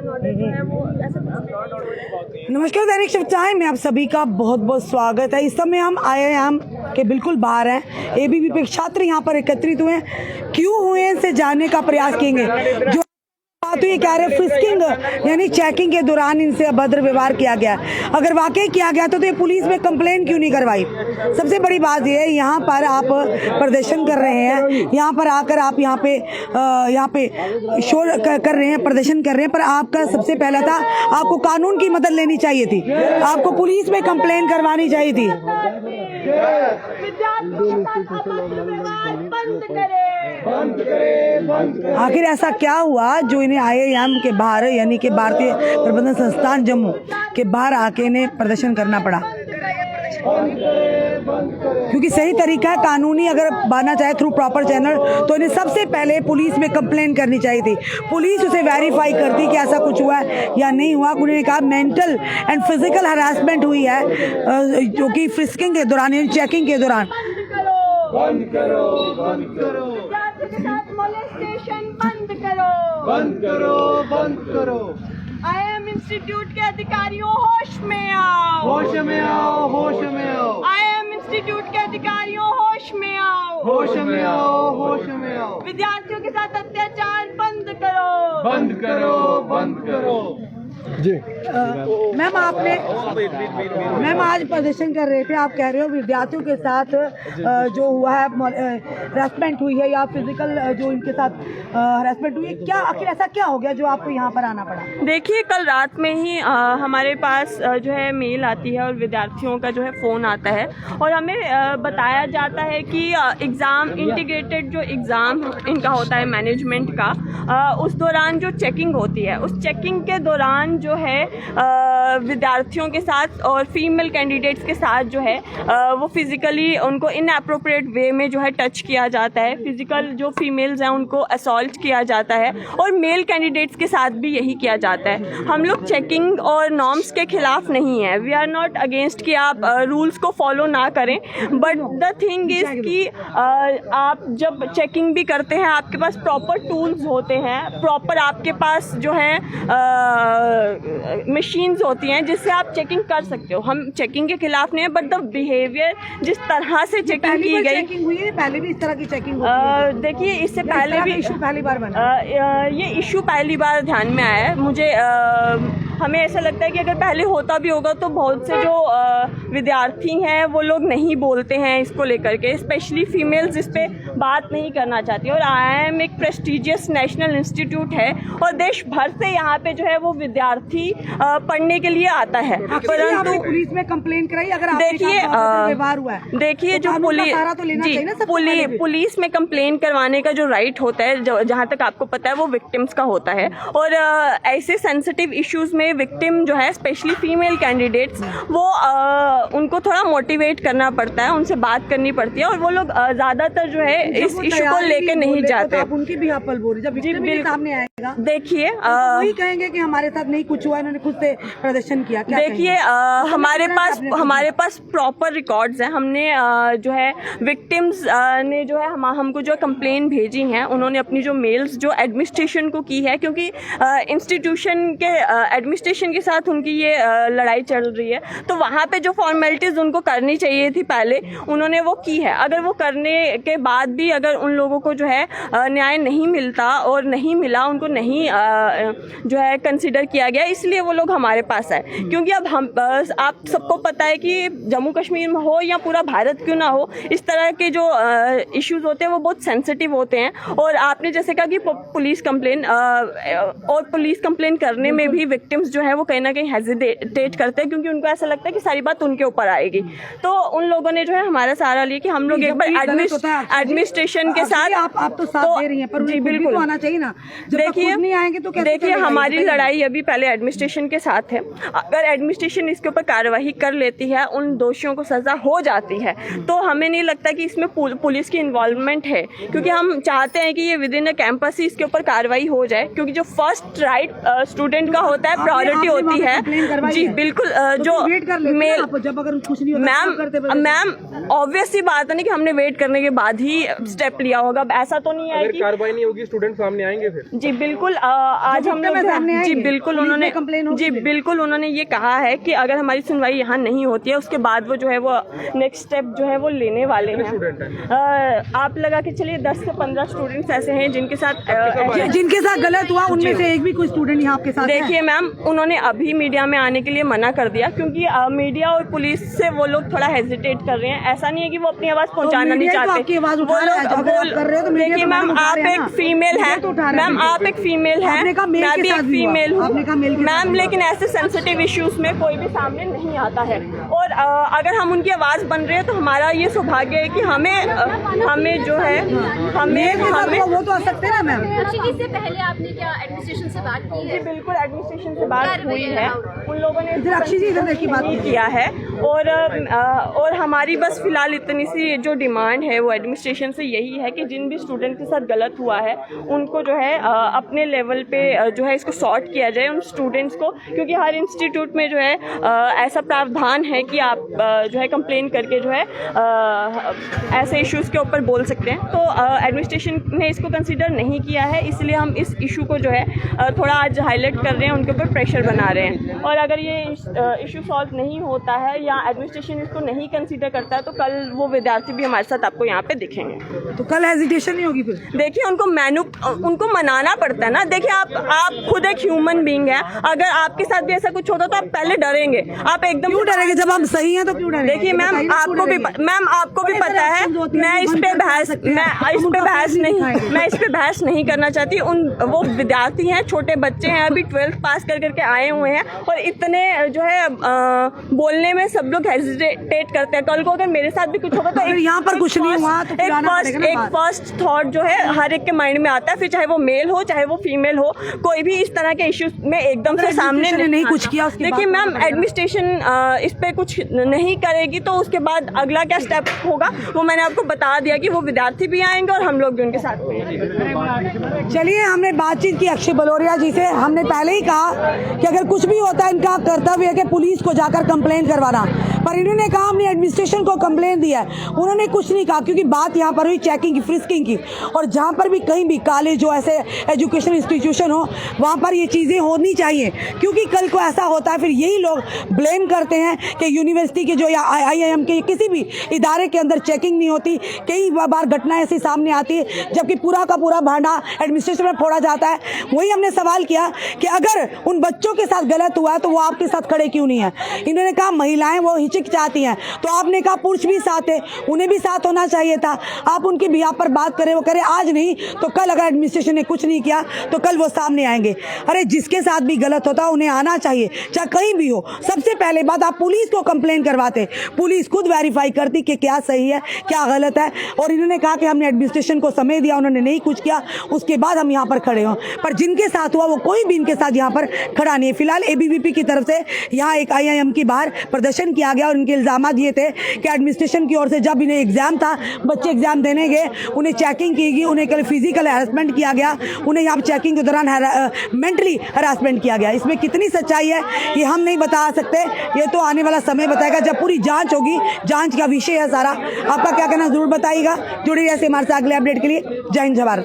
And order जो है वो ऐसा कुछ। नमस्कार, दैनिक शिफ्ट टाइम में आप सभी का बहुत बहुत स्वागत है। इस समय हम IIM के बिल्कुल बाहर हैं। ABVP के छात्र यहाँ पर एकत्रित हुए हैं। क्यों हुए इनसे जानने का प्रयास करेंगे। जो बात हुई कह रहे फ्रिस्किंग यानी चेकिंग के दौरान इनसे अभद्र व्यवहार किया गया। अगर वाकई किया गया तो ये पुलिस में कंप्लेंट क्यों नहीं करवाई। सबसे बड़ी बात ये है, यहाँ पर आप प्रदर्शन कर रहे हैं, यहाँ पर आकर आप यहाँ पे शोर कर रहे हैं, प्रदर्शन कर रहे हैं, पर आपका सबसे पहला था आपको कानून की मदद लेनी चाहिए थी, आपको पुलिस में कंप्लेंट करवानी चाहिए थी। आखिर ऐसा क्या हुआ जो इन्हें IIM के बाहर यानी कि भारतीय प्रबंधन संस्थान जम्मू के बाहर आके इन्हें प्रदर्शन करना पड़ा। क्योंकि सही तरीका है, कानूनी अगर बनना चाहे थ्रू प्रॉपर चैनल तो इन्हें सबसे पहले पुलिस में कंप्लेंट करनी चाहिए थी। पुलिस उसे वेरीफाई करती कि ऐसा कुछ हुआ है या नहीं हुआ। उन्होंने कहा मेंटल एंड फिजिकल हरासमेंट हुई है जो कि फ्रिस्किंग के दौरान यानी चेकिंग के दौरान। बंद करो, बंद करो, मोलेस्टेशन बंद करो, बंद करो, बंद करो। IIM इंस्टीट्यूट के अधिकारियों होश में आओ, होश में आओ, होश में आओ। IIM इंस्टीट्यूट के अधिकारियों होश में आओ, होश में आओ, होश में आओ। विद्यार्थियों के साथ अत्याचार बंद करो, बंद करो, बंद करो। जी मैम मैम आज प्रदर्शन कर रहे थे, आप कह रहे हो विद्यार्थियों के साथ जो हुआ है हरासमेंट हुई है या फिजिकल जो इनके साथ हरासमेंट हुई है, क्या आखिर ऐसा क्या हो गया जो आपको यहाँ पर आना पड़ा। देखिए, कल रात में ही हमारे पास जो है मेल आती है और विद्यार्थियों का जो है फ़ोन आता है और हमें बताया जाता है कि एग्ज़ाम इंटीग्रेटेड जो एग्ज़ाम इनका होता है मैनेजमेंट का, उस दौरान जो चेकिंग होती है, उस चेकिंग के दौरान जो है विद्यार्थियों के साथ और फीमेल कैंडिडेट्स के साथ जो है वो फिज़िकली उनको इनएप्रोप्रिएट वे में जो है टच किया जाता है। फिज़िकल जो फीमेल्स हैं उनको असॉल्ट किया जाता है और मेल कैंडिडेट्स के साथ भी यही किया जाता है। हम लोग चेकिंग और नॉर्म्स के खिलाफ नहीं है, वी आर नॉट अगेंस्ट कि आप रूल्स को फॉलो ना करें, बट द थिंग इज़ कि आप जब चेकिंग भी करते हैं आपके पास प्रॉपर टूल्स होते हैं, प्रॉपर आपके पास जो है मशीन्स होती हैं जिससे आप चेकिंग कर सकते हो। हम चेकिंग के खिलाफ नहीं है, बट द बिहेवियर जिस तरह से चेकिंग की गई, चेकिंग हुई है पहले भी इस तरह की चेकिंग होती है। देखिए, इससे पहले भी इशू पहली बार बना, ये इशू पहली बार ध्यान में आया है मुझे। हमें ऐसा लगता है कि अगर पहले होता भी होगा तो बहुत से जो विद्यार्थी हैं वो लोग नहीं बोलते हैं इसको लेकर के, स्पेशली फीमेल्स इस पे बात नहीं करना चाहती। और IIM एक प्रेस्टिजियस नेशनल इंस्टीट्यूट है और देश भर से यहाँ पे जो है वो विद्यार्थी पढ़ने के लिए आता है। परंतु पुलिस में कंप्लेंट कराई अगर देखिए व्यवहार हुआ है, देखिए जो पुलिस में कंप्लेंट करवाने का जो राइट होता है, जहाँ तक आपको पता है, वो विक्टिम्स का होता है। और ऐसे सेंसिटिव इश्यूज में विक्टिम जो है स्पेशली फीमेल कैंडिडेट्स, वो उनको थोड़ा मोटिवेट करना पड़ता है, उनसे बात करनी पड़ती है और वो लोग ज़्यादातर जो है इस इशू को लेके नहीं जाते। आप उनकी भी आप बोल रही, जब विक्टिम के सामने आएगा देखिए वही कहेंगे कि हमारे साथ नहीं कुछ हुआ, इन्होंने खुद से प्रदर्शन किया। देखिए हमारे पास प्रॉपर रिकॉर्ड्स हैं। हमने जो है विक्टिम्स ने जो है हमको जो कंप्लेन भेजी हैं, उन्होंने अपनी जो मेल्स जो एडमिनिस्ट्रेशन को की है, क्योंकि इंस्टीट्यूशन के एडमिनिस्ट्रेशन के साथ उनकी ये लड़ाई चल रही है, तो वहाँ पे जो फॉर्मेलिटीज़ उनको करनी चाहिए थी पहले, उन्होंने वो की है। अगर वो करने के बाद भी अगर उन लोगों को जो है न्याय नहीं मिलता और नहीं मिला, उनको नहीं जो है कंसिडर किया गया, इसलिए वो लोग हमारे पास आए। क्योंकि अब आप सबको पता है कि जम्मू कश्मीर में हो या पूरा भारत क्यों ना हो, इस तरह के जो इश्यूज होते हैं वो बहुत सेंसिटिव होते हैं। और आपने जैसे कहा कि पुलिस कंप्लेन करने में भी विक्टिम्स जो है वो कहीं ना कहीं हेजिटेट करते हैं, क्योंकि उनको ऐसा लगता है कि सारी बात उनके ऊपर आएगी। तो उन लोगों ने जो है हमारा सहारा लिया कि हम लोग एक बार एडमिनिस्ट्रेशन के साथ, आप तो साथ दे रही हैं, पर जी बिल्कुल आना चाहिए ना। देखिए हमारी लड़ाई अभी पहले एडमिनिस्ट्रेशन के साथ है। अगर एडमिनिस्ट्रेशन इसके ऊपर कार्यवाही कर लेती है, उन दोषियों को सजा हो जाती है, तो हमें नहीं लगता कि इसमें पुलिस की इन्वॉल्वमेंट है, क्योंकि हम चाहते हैं कि ये विद इन अ कैंपस ही इसके ऊपर कार्रवाई हो जाए। क्योंकि जो फर्स्ट राइट स्टूडेंट का होता है प्रायोरिटी होती है। जी बिल्कुल, जो मेल जब अगर कुछ नहीं होता मैम ऑब्वियसली बात है ना कि हमने वेट करने के बाद ही स्टेप लिया होगा। अब ऐसा तो नहीं है कि कार्रवाई नहीं होगी, स्टूडेंट सामने आएंगे फिर। जी बिल्कुल, आज हम लोग जी बिल्कुल उन्होंने ये कहा है कि अगर हमारी सुनवाई यहाँ नहीं होती है उसके बाद वो जो है वो नेक्स्ट स्टेप जो है वो लेने वाले हैं। आप लगा के चलिए 10 से 15 स्टूडेंट्स ऐसे हैं जिनके साथ गलत हुआ, उनमें से एक भी कोई स्टूडेंट यहाँ आपके साथ देखिए मैम, उन्होंने अभी मीडिया में आने के लिए मना कर दिया क्योंकि मीडिया और पुलिस से वो लोग थोड़ा हेजिटेट कर रहे हैं। ऐसा नहीं है कि वो अपनी आवाज पहुंचाना नहीं चाहते। देखिए मैम, आप एक फीमेल हैं, मैम आप एक फीमेल हैं, मैं भी एक फीमेल हूँ मैम, लेकिन ऐसे सेंसिटिव इश्यूज में कोई भी सामने नहीं आता है। और अगर हम उनकी आवाज बन रहे हैं तो हमारा ये सौभाग्य है कि हमें जो है हमें वो तो आ सकते हैं ना मैम। इससे पहले आपने क्या एडमिनिस्ट्रेशन से बात की है? जी बिल्कुल, एडमिनिस्ट्रेशन से बात हुई है, उन लोगों ने बात किया है। और हमारी बस फिलहाल इतनी सी जो डिमांड है वो एडमिनिस्ट्रेशन से यही है कि जिन भी स्टूडेंट के साथ गलत हुआ है उनको जो है अपने लेवल पे जो है इसको सॉर्ट किया जाए उन स्टूडेंट्स को, क्योंकि हर इंस्टीट्यूट में जो है ऐसा प्रावधान है कि आप जो है कंप्लेन करके जो है ऐसे इश्यूज़ के ऊपर बोल सकते हैं। तो एडमिनिस्ट्रेशन ने इसको कंसीडर नहीं किया है, इसलिए हम इस इशू को जो है थोड़ा आज हाईलाइट कर रहे हैं, उनके ऊपर प्रेशर बना रहे हैं। और अगर ये इशू सॉल्व नहीं होता है या एडमिनिस्ट्रेशन इसको नहीं कंसीडर करता है तो कल वो विद्यार्थी भी हमारे साथ आपको यहाँ पे दिखेंगे। तो कल हेजिटेशन नहीं होगी फिर? देखिए उनको मनाना पड़ता है ना। देखिए आप खुद एक ह्यूमन बीइंग है, अगर आपके साथ भी ऐसा कुछ होता तो आप पहले डरेंगे। आप एकदम क्यों डरेंगे? जब हम सही हैं तो क्यों डरेंगे? देखिए मैम, आपको भी पता है, मैं इस पे बहस नहीं करना चाहती। वो विद्यार्थी हैं, छोटे बच्चे हैं, अभी 12th पास करके आए हुए हैं और इतने जो है बोलने में सब लोग हेजिटेट करते हैं। कल को अगर मेरे साथ भी कुछ होगा तो यहाँ पर कुछ नहीं हुआ तो एक फर्स्ट थॉट जो है हर एक के माइंड में आता है, फिर चाहे वो मेल हो चाहे वो फीमेल हो, कोई भी इस तरह के इश्यूज में एकदम से सामने नहीं कुछ किया। देखिए मैम, एडमिनिस्ट्रेशन इस पे कुछ नहीं करेगी तो उसके बाद अगला क्या स्टेप होगा वो मैंने आपको बता दिया कि वो विद्यार्थी भी आएंगे और हम लोग भी उनके साथ में। चलिए, हमने बातचीत की अक्षय बलोरिया जी से। हमने पहले ही कहा कि अगर कुछ भी होता है इनका कर्तव्य है कि पुलिस को जाकर कंप्लेन करवाना, पर इन्होंने कहा हमने एडमिनिस्ट्रेशन को कंप्लेन दिया है। उन्होंने कुछ नहीं कहा क्योंकि बात यहाँ पर हुई चेकिंग की, फ्रिस्किंग की, और जहाँ पर भी कहीं भी कॉलेज हो, ऐसे एजुकेशन इंस्टीट्यूशन हो, वहाँ पर ये चीज़ें होनी चाहिए, क्योंकि कल को ऐसा होता है फिर यही लोग ब्लेम करते हैं कि यूनिवर्सिटी के जो या IIM के किसी भी इदारे के अंदर चेकिंग नहीं होती। कई बार घटना ऐसी सामने आती है जबकि पूरा का पूरा भांडा एडमिनिस्ट्रेशन में फोड़ा जाता है। वही हमने सवाल किया कि अगर उन बच्चों के साथ गलत हुआ तो वो आपके साथ खड़े क्यों नहीं है? इन्होंने कहा महिलाएं वो हिचकिचाती हैं, तो आपने कहा पुरुष भी साथ है, उन्हें भी साथ होना चाहिए था। आप उनकी भी यहाँ पर बात करें, वो करें आज नहीं तो कल, अगर एडमिनिस्ट्रेशन ने कुछ नहीं किया तो कल वो सामने आएंगे। अरे जिसके साथ भी गलत होता उन्हें आना चाहिए, चाहे कहीं भी हो। सबसे पहले बात, आप पुलिस को कंप्लेन करवाते, पुलिस खुद वेरीफाई करती कि क्या सही है क्या गलत है। और इन्होंने कहा कि हमने एडमिनिस्ट्रेशन को समय दिया, उन्होंने नहीं कुछ किया, उसके बाद हम यहाँ पर खड़े हों। पर जिनके साथ हुआ वो कोई भी इनके साथ यहाँ पर खड़ा नहीं है। फिलहाल ABVP की तरफ से यहाँ एक IIM की बाहर प्रदर्शन किया गया और इनके इल्जाम ये थे कि एडमिनिस्ट्रेशन की ओर से जब इन्हें एग्जाम था, बच्चे एग्जाम देने गए, उन्हें चेकिंग की गई, उन्हें कल फिजिकल हैरेसमेंट किया गया, उन्हें यहाँ चेकिंग के दौरान मेंटली हैरेसमेंट किया गया। इसमें कितनी सच्चाई है ये हम नहीं बता सकते, ये तो आने वाला समय बताएगा जब पूरी जांच होगी। जांच का विषय है सारा। आपका क्या कहना जरूर बताइएगा। जुड़े रहिए हमारे साथ अगले अपडेट के लिए। जय हिंद, जय भारत।